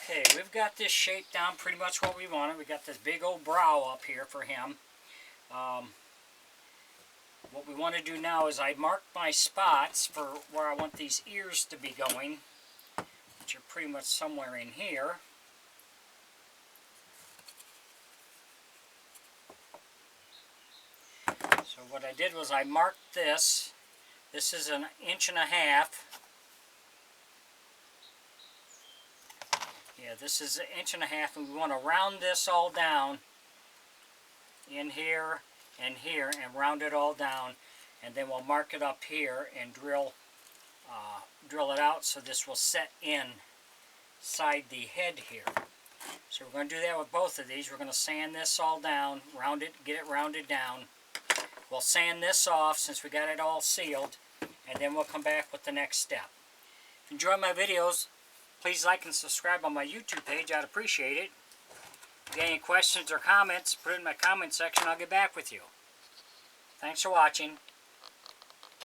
Okay, we've got this shape down pretty much what we wanted. We got this big old brow up here for him. What we want to do now is I mark my spots for where I want these ears to be going, which are pretty much somewhere in here. So what I did was I marked this. This is 1.5 inches. Yeah, this is 1.5 inches, and we want to round this all down in here and here, and round it all down, and then we'll mark it up here and drill it out so this will set inside the head here. So we're going to do that with both of these. We're going to sand this all down, round it, get it rounded down. We'll sand this off since we got it all sealed, and then we'll come back with the next step. If you enjoy my videos, please like and subscribe on my YouTube page. I'd appreciate it. If you have any questions or comments, put it in my comment section. I'll get back with you. Thanks for watching.